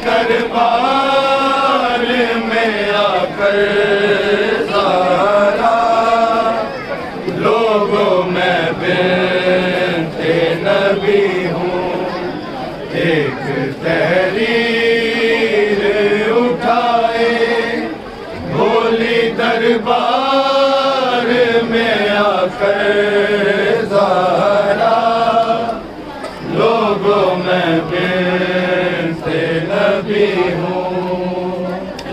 दरबार में आकर सारा लोगों में बिनते नबी हूँ। एक तहरीर उठाए भोली दरबार में आकर सारा लोगों में बिनते नबी हूँ।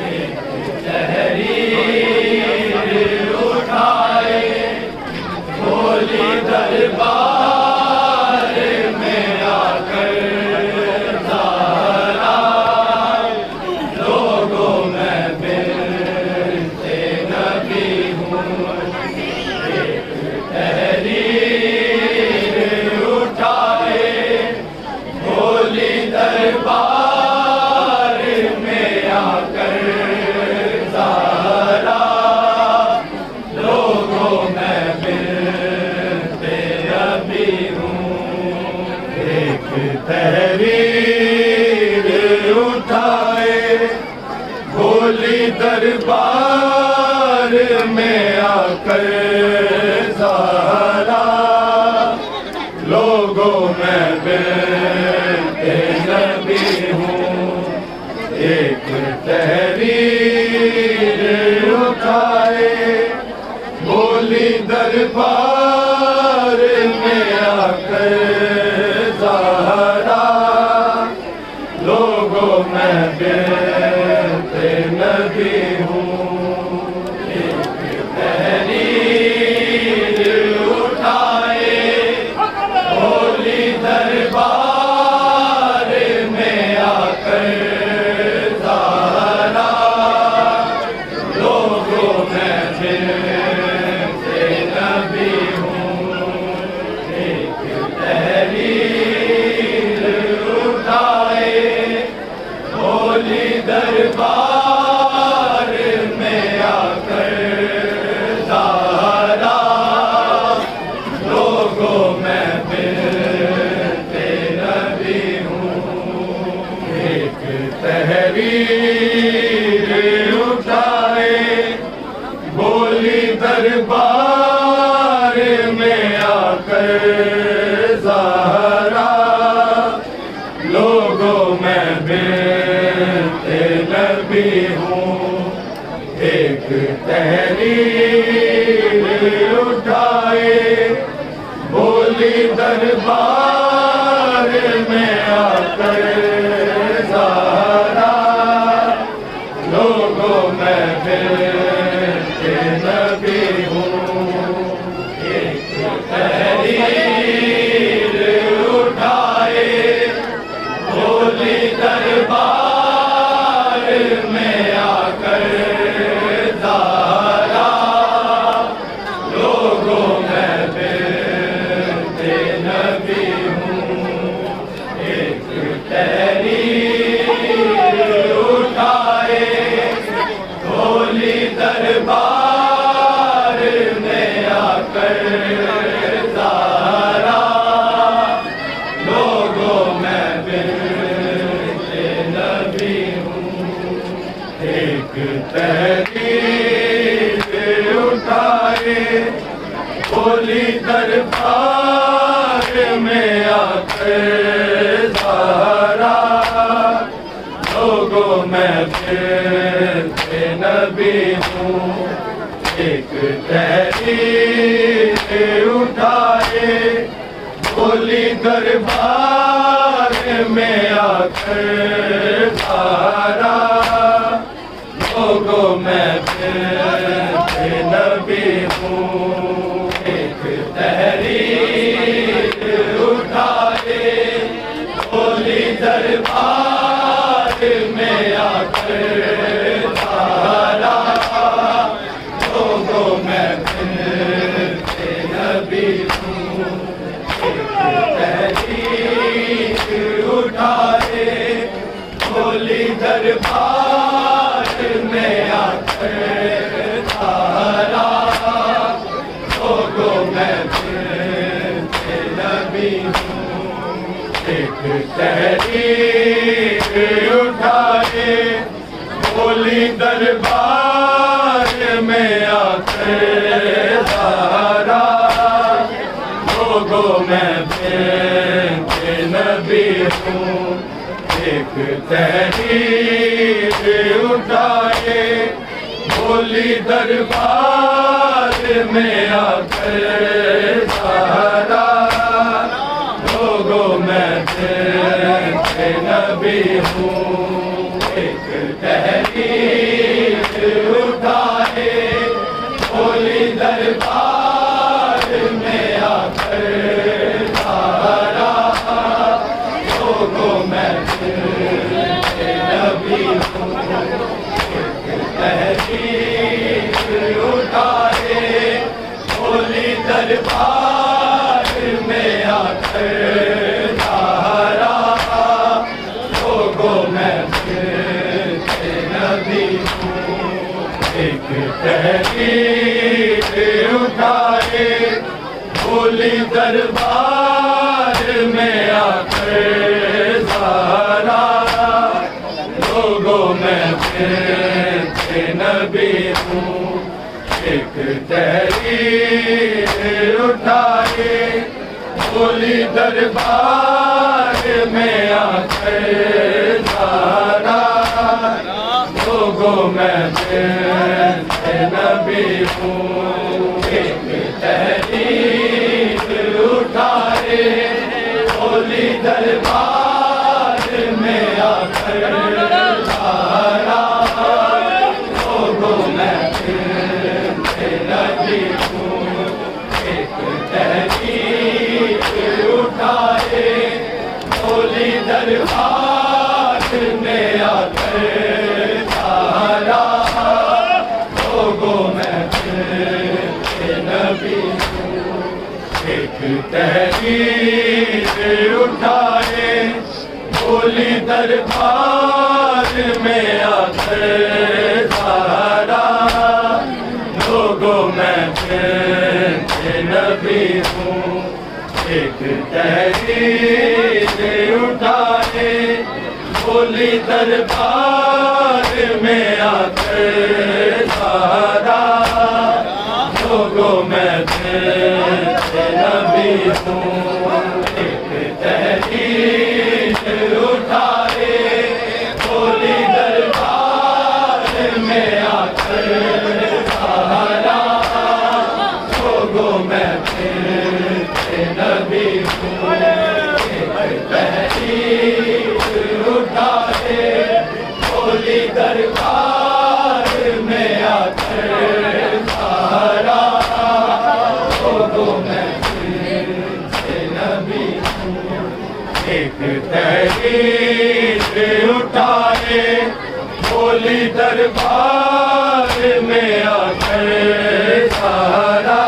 एक तहरीर उठाए भोली दरबार में आकर सारा लोगों में बिनते नबी हूँ। एक तहरीर उठाए भोली दरबार में आकर सारा लोगों में बिनते नबी हूँ। एक तहरीर उठाए भोली दरबार में आकर सारा लोगों में बिनते नबी हूँ। एक तहरीर उठाए भोली दरबार में आकर सारा लोगों में बिनते नबी हूँ। एक तहरीर उठाए भोली दरबार में आकर सारा लोगों में बिनते नबी हूँ। एक तहरीर उठाए भोली दरबार में आकर सारा लोगों में बिनते नबी हूँ। एक तहरीर उठाए भोली दरबार में आकर सारा लोगों में बिनते नबी हूँ। एक तहरीर उठाए भोली दरबार में आकर सारा लोगों में बिनते नबी हूँ। एक तहरीर उठाए भोली दरबार में आकर सारा लोगों में बिनते नबी हूँ। एक तहरीर उठाए भोली दरबार में आकर सारा लोगों में बिनते नबी हूँ। एक तहरीर उठाए भोली दरबार में आकर सारा लोगों में बिनते नबी हूँ। एक तहरीर उठाए भोली दरबार में आकर सारा लोगों में बिनते नबी हूँ। एक तहरीर उठाए भोली दरबार में आकर सारा लोगों में बिनते नबी हूँ। एक तहरीर उठाए भोली दरबार में आकर सारा लोगों में बिनते नबी हूँ। एक तहरीर उठा होली दरबार में आकर सहारा लोगों मैं बेनते नबी हूँ एक तहरीर उठाए होली दरबार में आकर सहारा लोगों मैं बेनते नबी हूँ एक तहरीर उठाए होली दरबार में आकर सहारा लोगों मैं बेनते नबी हूँ एक तहरीर उठाए होली दरबार में आकर सहारा लोगों मैं बेनते नबी हूँ एक तहरीर उठाए होली दरबार में आकर सहारा लोगों मैं बेनते नबी हूँ एक तहरीर उठाए होली दरबार में आकर सहारा लोगों मैं बेनते नबी हूँ एक तहरीर उठाए होली दरबार में आकर सहारा लोगों मैं बेनते नबी हूँ एक तहरीर उठाए होली दरबार में आकर सहारा लोगों मैं बेनते नबी हूँ एक तहरीर उठाए होली दरबार में आकर सहारा लोगों मैं बेनते नबी हूँ एक तहरीर उठाए होली दरबार में आकर सहारा लोगों मैं बेनते नबी हूँ एक तहरीर उठाए होली दरबार में आकर सहारा लोगों मैं बेनते नबी हूँ एक तहरीर उठाए होली दरबार में आकर सहारा लोगों मैं बेनते नबी हूँ एक तहरीर उठाए होली दरबार में आकर सहारा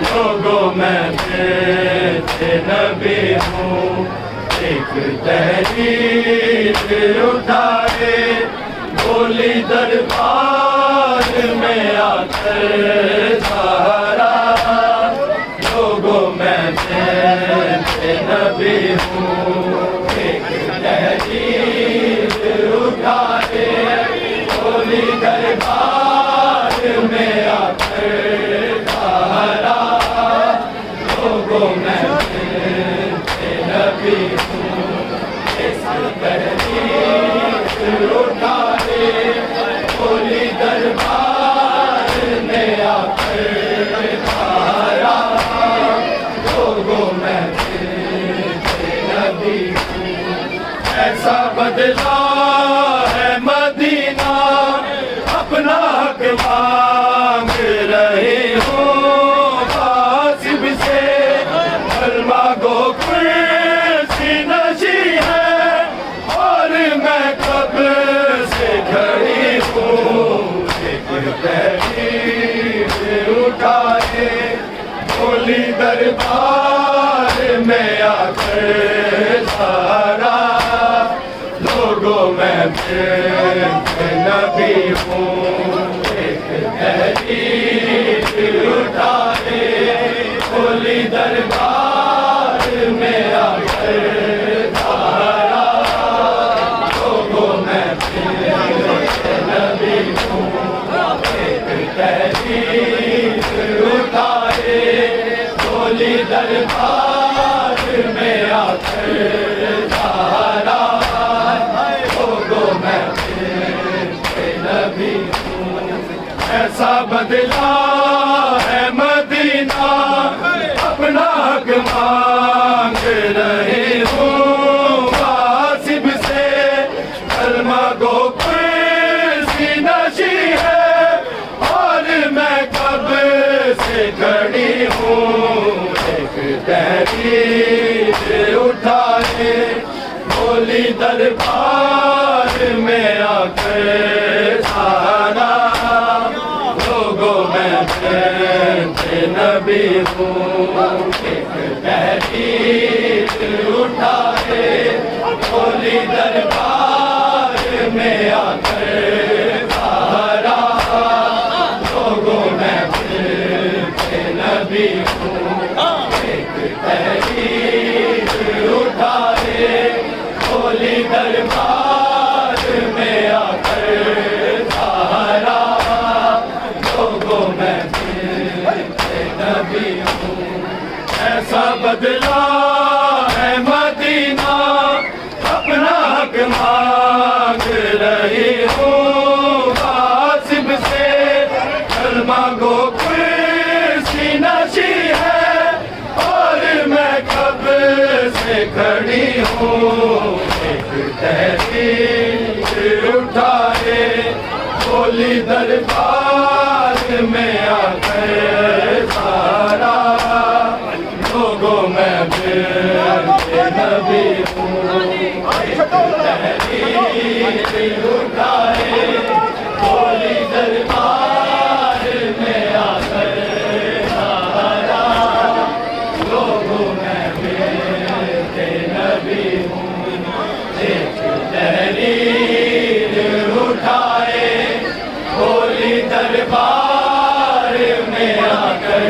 लोगों मैं बेनते नबी हूँ एक तहरीर उठाए होली दरबार में आकर सहारा लोगों मैं बेनते नबी हूँ एक तहरीर उठाए होली दरबार में आकर सहारा लोगों मैं बेनते नबी हूँ एक तहरीर उठाए होली दरबार में आकर सहारा लोगों मैं बेनते नबी हूँ ऐसा बदला है मदीना अपना हक मांग रहे हो कासिब से कलमा गो कुर्सी नशी है और मैं कब से खड़ी हूँ एक तहरीर उठाए होली दरबार में आकर सहारा लोगों मैं बेनते नबी हूँ एक तहरीर उठाए होली दरबार में आकर सहारा लोगों मैं बेनते दरबार में आकर सहारा लोगों मैं नबी हूँ। ऐसा बदला है मदीना अपना हक मांग रहे हूँ वासिब से कलमा गो कुर्सी नशी है और मैं कब से खड़ी हूँ। एक तहरीर उठाए बोली दरबार में आकर सहारा लोगों मैं नबी हूँ। एक तहरीर उठाए बोली दरबार में आकर सहारा लोगों मैं नबी हूँ। एक तहरीर उठाए बोली दरबार में आकर सहारा लोगों मैं नबी हूँ। ऐसा बदला है मदीना अपना हक मांग रही हूँ वासिब से कलमा गो कुर्सी नशी है और मैं कब से खड़ी हूँ। एक तहरीर उठाए बोली दरबार में आकर सहारा लोगों मैं नबी हूँ। एक तहरीर उठाए बोली दरबार में आकर सहारा लोगों मैं नबी हूँ। एक तहरीर उठाए बोली दरबार में आकर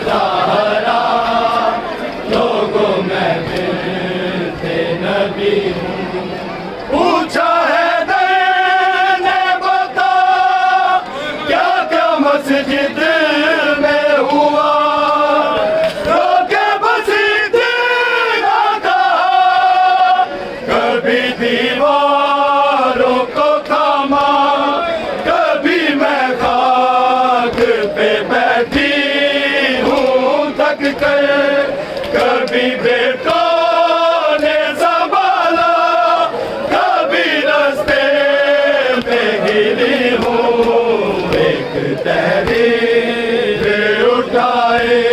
सहारा लोगों मैं नबी हूँ। पूछा है दर ने बता क्या क्या मस्जिद में हुआ रोके बस इतना कहा कभी दीवारों को थामा कभी मैं खाक पे बैठी हूँ थक कर कभी बेटों ने संभाला कभी रास्ते पे गिरी हूँ। एक तहरीर उठाए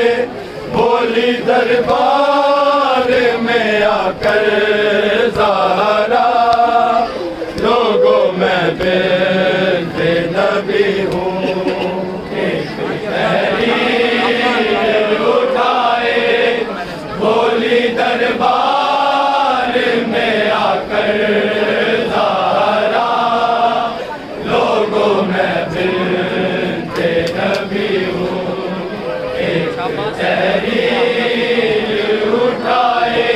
बोली दरबार में आकर सहारा लोगों मैं नबी हूँ। एक तहरीर उठाए बोली दरबार में आकर सहारा लोगों मैं नबी हूँ। एक तहरीर उठाए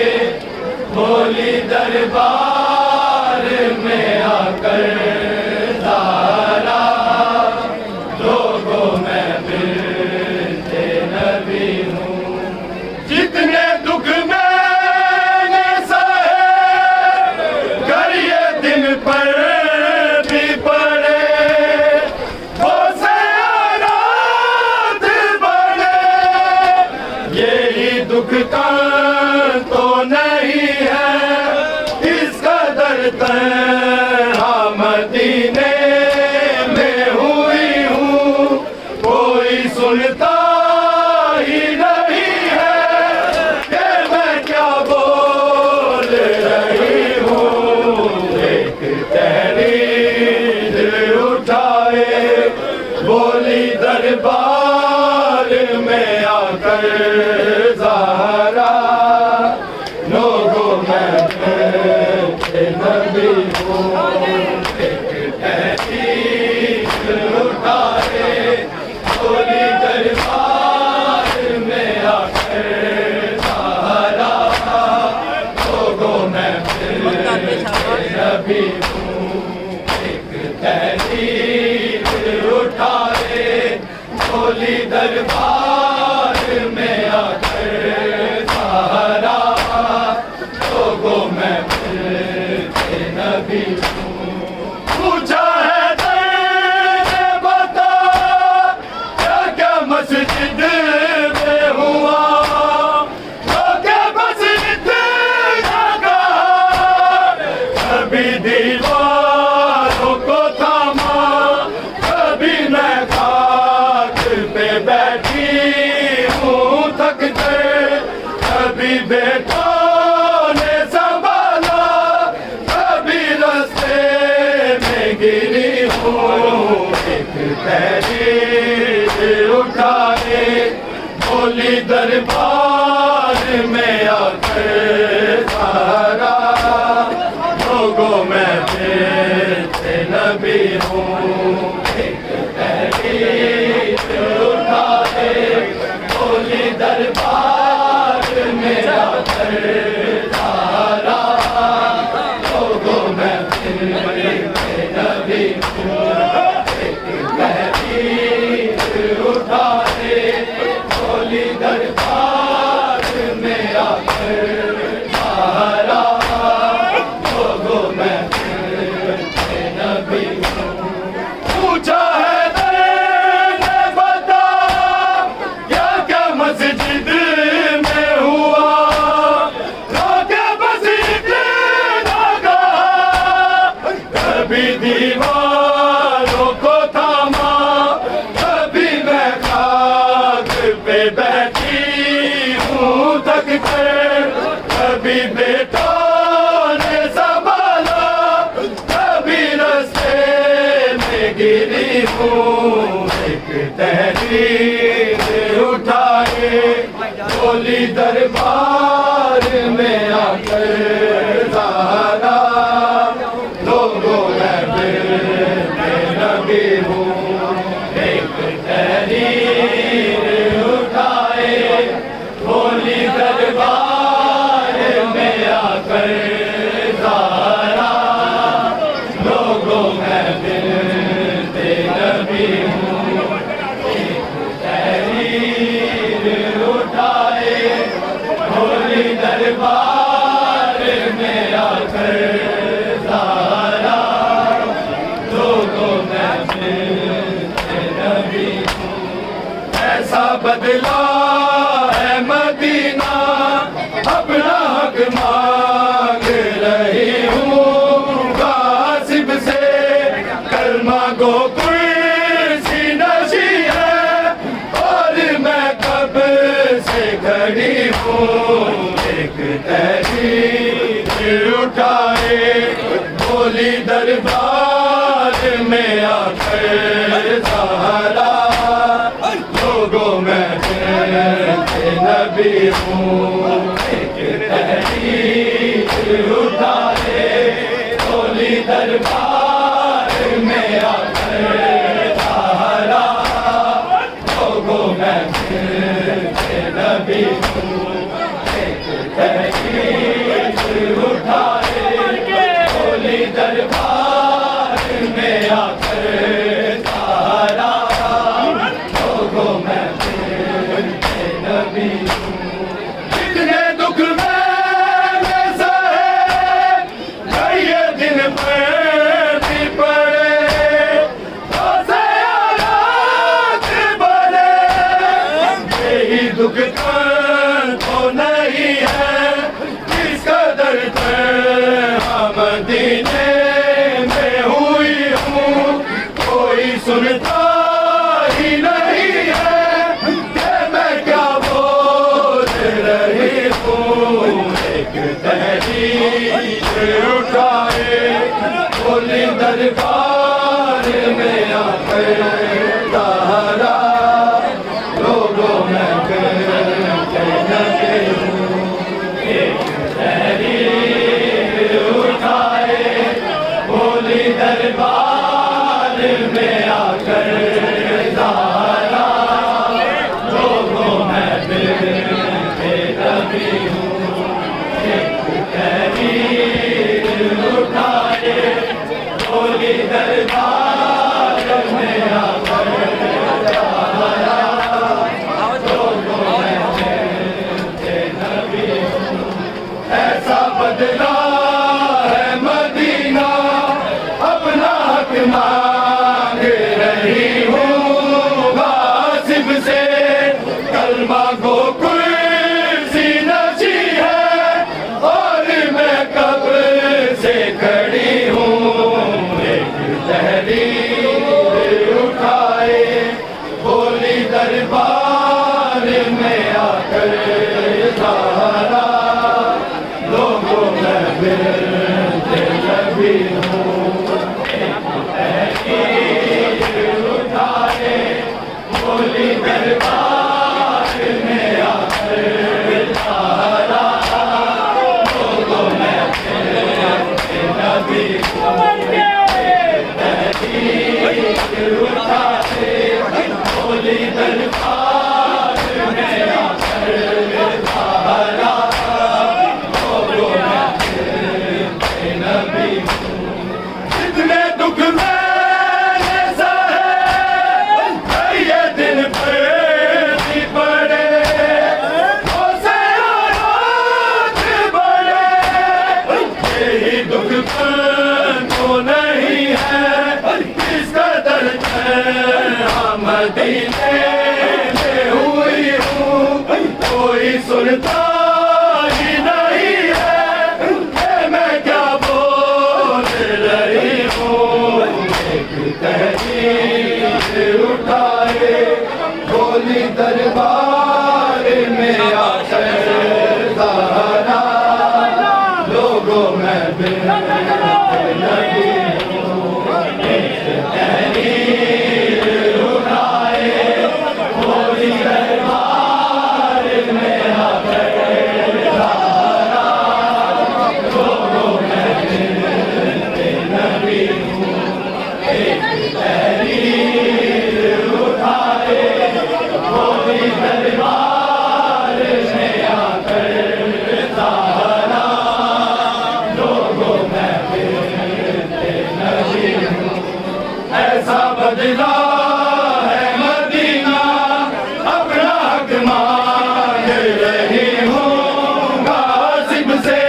बोली दरबार में आकर सहारा लोगों मैं नबी हूँ। जितने दुख मैंने सहे करिए दिन पर भी पड़े वो से रात बढ़े यही दुख का तो नहीं है इस कदर तन्हा मदीने में हुई हूँ कोई सुनता ही नहीं है कि मैं क्या बोल रही हूँ। एक तहरीर उठाए बोली दरबार में आकर सहारा लोगों मैं नबी हूँ। एक तहरीर उठाए बोली दरबार में आकर सहारा लोगों मैं नबी हूँ। एक तहरीर उठाए बोली दरबार में आकर कभी दीवारों को थामा, कभी मैं खाक पे बैठी हूँ थक कर, कभी बेटों ने संभाला, कभी रास्ते में गिरी हूँ। एक तहरीर उठाए बोली दरबार में आकर सारा, लोगों में फिर नबी हूँ। एक तहरीर उठाए बोली दरबार में आकर सारा, लोगों में फिर नबी हूँ। एक तहरीर उठाए बोली दरबार में आकर सारा, लोगों में नबी हूँ। पूछा है मैंने बता क्या क्या मस्जिद में हुआ, क्या मस्जिद ना कहा, कभी दीवारों को थामा, कभी मैं खाक पे बैठी हूँ थक कर, कभी बेटों ने संभाला, कभी रास्ते में गिरी हूँ। एक तहरीर उठाए बोली दरबार में आकर सारा, लोगों में फिर नबी हूँ। एक तहरीर उठाए बोली दरबार में आकर सारा, लोगों में फिर नबी हूँ। एक तहरीर उठाए बोली दरबार में आकर सारा, लोगों में फिर नबी हूँ। ऐसा बदला है मदीना, अपना हक मांग रही हूँ गासिब से, कलमा गो कुर्सी नशी है और मैं कब से खड़ी हूँ। एक तहरीर उठाए बोली दरबार में आकर सारा, लोगों में नबी हूँ। एक तहरीर उठाए बोली दरबार में आकर सारा, लोगों में नबी हूँ। एक तहरीर उठाए बोली दरबार में आकर सारा, लोगों में नबी हूँ। कितने दुख मैंने सहे, ये दिन पे भी पड़े, ऐसे हालात बने, यही दुख तो नहीं है जिस कदर हम मदीने में हुई हूँ, कोई सुनता ही नहीं है कि मैं क्या बोल रही हूँ। एक तहरीर उठाए बोली दरबार में आकर सारा, लोगों में नबी हूँ। एक तहरीर उठाए बोली दरबार में आकर सारा, लोगों में नबी हूँ। एक तहरीर उठाए बोली दरबार में आकर सारा, लोगों में नबी हूँ। ऐसा बदला है मदीना, अपना हक मांग रही हूँ नबी हूँ उठाए बोली दरबार में आकर तारा लोगों में नबी उठाए बोली दरबार में आकर तारा लोगों में नबी जितने दुख मैंने सहे ये दिन पर भी पड़े से आराध बड़े यही दुख को नहीं है किसका दर्द है मदीने में हुई हूँ कोई सुनता ही नहीं है कि मैं क्या बोल रही हूँ एक तहरीर उठाए बोली दरबार में आकर सहारा लोगों में नबी तहरीर उठाए बोली दरबार में आकर सहारा लोगों में नबी तहरीर उठाए बोली दरबार में आकर सहारा लोगों में नबी ऐसा बदला है मदीना अपना हक मांग रही हूँ गासिब से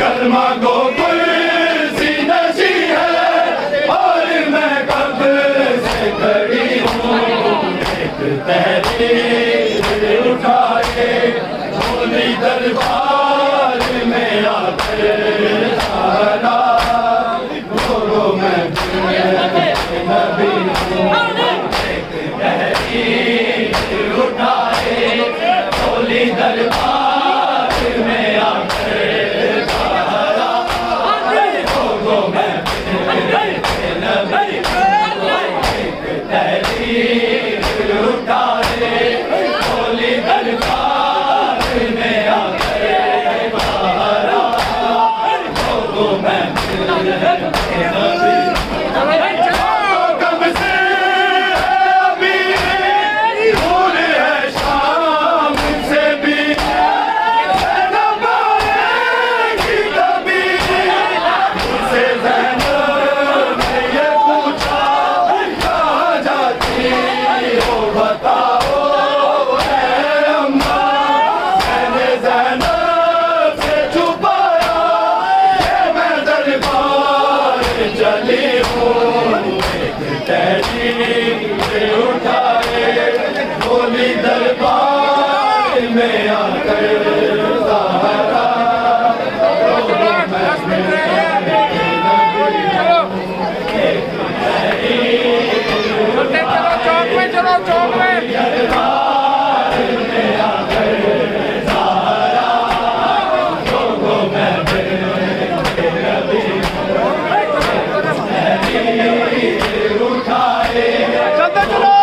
कलमा को कुर्सी नशी है और मैं कब से खड़ी हूँ एक तहरीर उठाए बोली दरबार में आकर सहारा लोगों में नबी हूँ एक तहरीर उठाए बोली दरबार में आकर सहारा लोगों में नबी एक तहरीर उठाए बोली दरबार में आकर सहारा लोगों में नबी कब से अभी दूर है शाम से भी न पाएगी कभी उसे ज़ैनब ने ये पूछा कहाँ जाती हो बताओ ऐ अम्मा मैंने ज़ैनब से छुपाया कि मैं दरबार चली हूँ एक तहरीर उठाए बोली दरबार में आकर सहारा लोगों में चलो चौक में दरबार में आकर सहारा लोगों में नबी तहरीर उठाए चलते चलो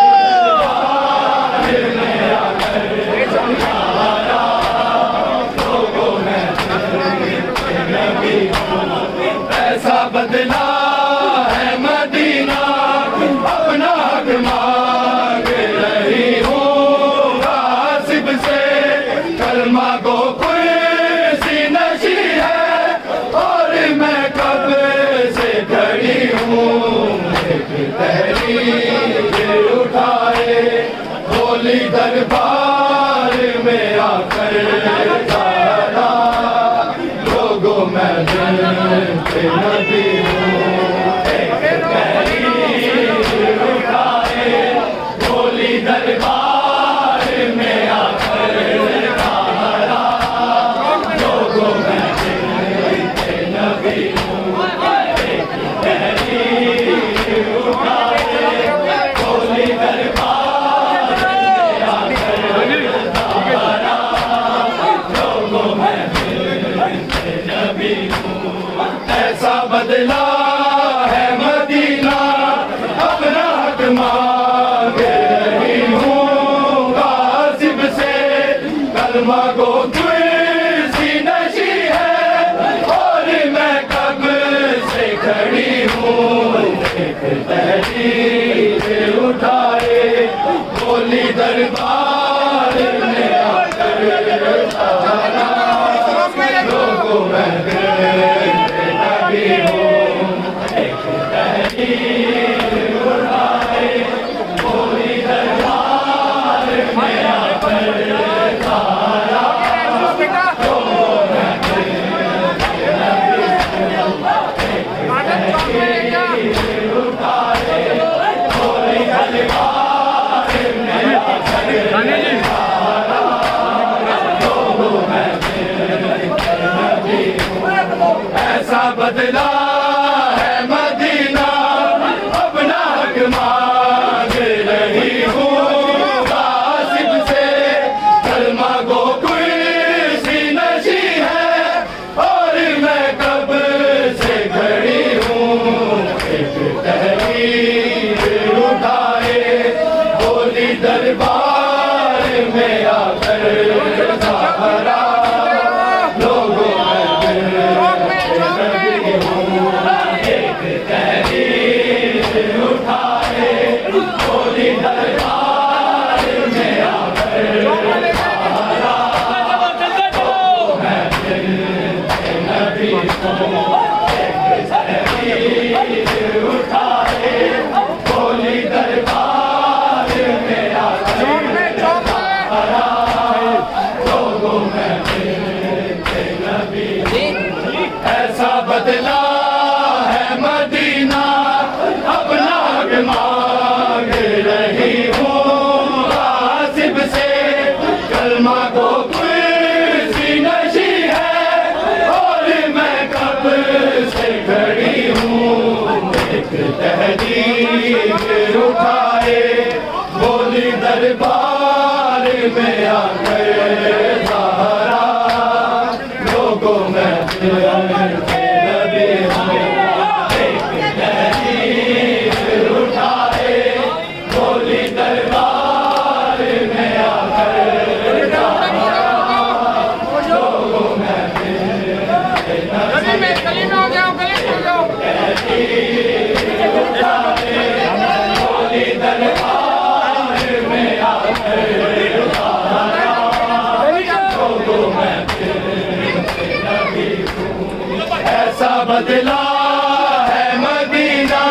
ऐसा बदला है मदीना अपना हक मांग रही हूँ गासिब से कलमा को कुर्सी नशी है और मैं कब से खड़ी हूँ एक तहरीर उठाए बोली दरबार में आकर सहारा लोगों में नबी हूँ एक तहरीर उठाए बोली दरबार में आकर सहारा लोगों में नबी हूँ एक तहरीर उठाए बोली दरबार में आकर सहारा लोगों में नबी हूँ ऐसा बदला है मदीना अपना हक मांग रही हूँ गासिब से कलमा को तुलसी नशी है और मैं कब से खड़ी हूँ एक तहरीर उठाए बोली दरबार में आकर सहारा लोगों में नबी हूँ एक तहरीर उठाए बोली दरबार में आकर सहारा ऐसा बदला है मदीना अपना हक मांग रही हूँ गासिब से कलमा गो कुर्सी नशी है और मैं कब से खड़ी हूँ एक तहरीर उठाए बोली दरबार में आकर सहारा लोगों उठाए बोली दरबार में आकर सहारा मैं नबी हूँ एक तहरीर उठाए बोली दरबार में आकर सहारा लोगों में नबी ऐसा बदला है मदीना अपना हक मांग रही हूँ गासिब से कलमा को कुर्सी नशी है और मैं कब से खड़ी हूँ एक तहरीर उठाए बोली दरबार में आकर सहारा लोगों में नबी हूँ एक तहरीर उठाए बोली दरबार में आकर लोगों में गली में हो जाओ गली में हो जाओ बोली दरबार में आकर लोगों में नबी हूँ ऐसा बदला है मदीना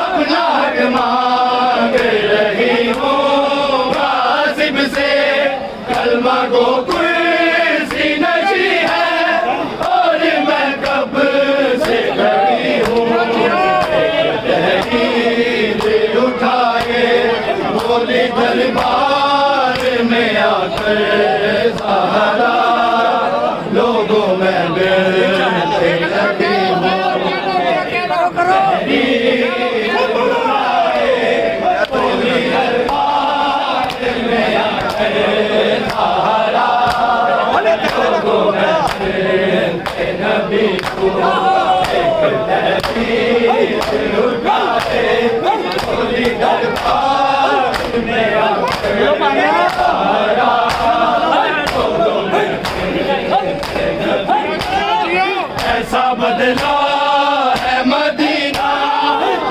अपना हक मांग रही हूँ गासिब से कलमा गो कुर्सी नशी है और मैं कब से खड़ी हूँ एक तहरीर उठाए बोली दरबार में आकर सहारा लोगों में नबी नबी को एक तहरीर उठाए बोली दरबार में आकर सहारा लोगों में ऐसा बदला है मदीना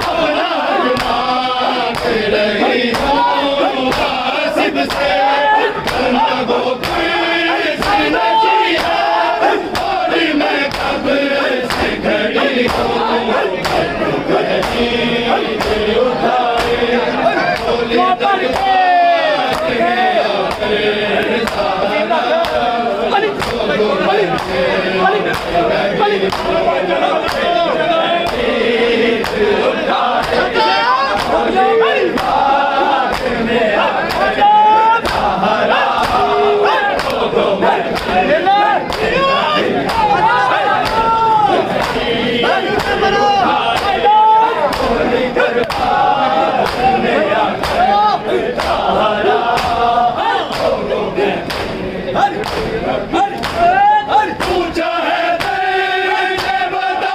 अपना हक मांग रही हूँ गासिब से कलमा गो कुर्सी नशी है और मैं कब से खड़ी हूँ तहरीर उठाए बोली दरबार में आकर सहारा लोगों में पूछा है दर्द बता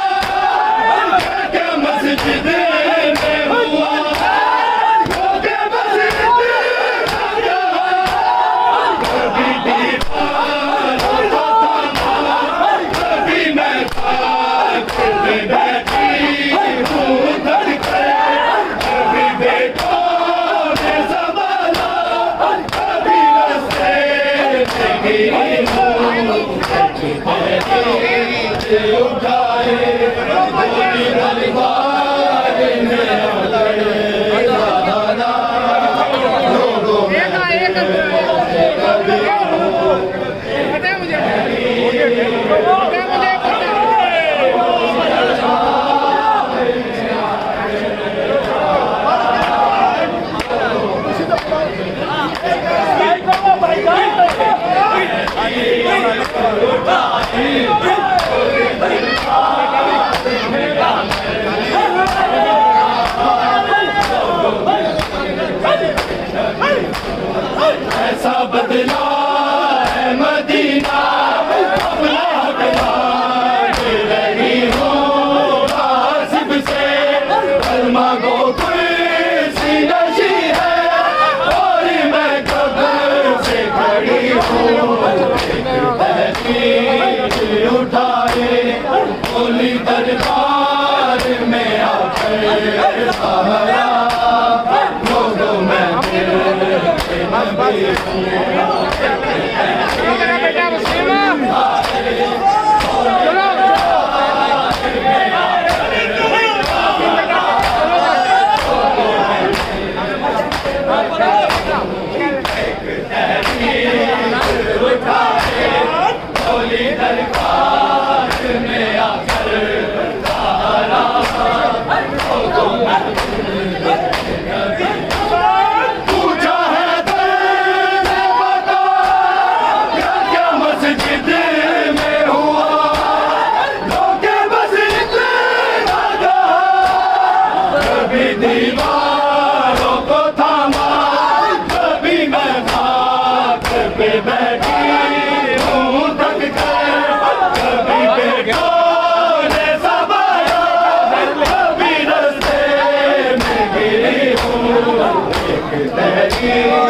ऐसा बदला है मदीना अपना हकदार रही हो आसिफ से कलमा गो कुर्सी नशी है और मैं कब से खड़ी हूँ तहरीर उठाए बोली दरबार में आकर सहारा लोगों में मेरा बेटा मुस्लिम पूछा है दर्द बता क्या क्या मस्जिद में हुआ लोगे बस इतना कहा कभी दीवारों को थामा कभी मैं खाक पे बैठी हूँ थक कर कभी पेटों ने सबाया कभी रस्ते में गिरी हूँ एक तहरीर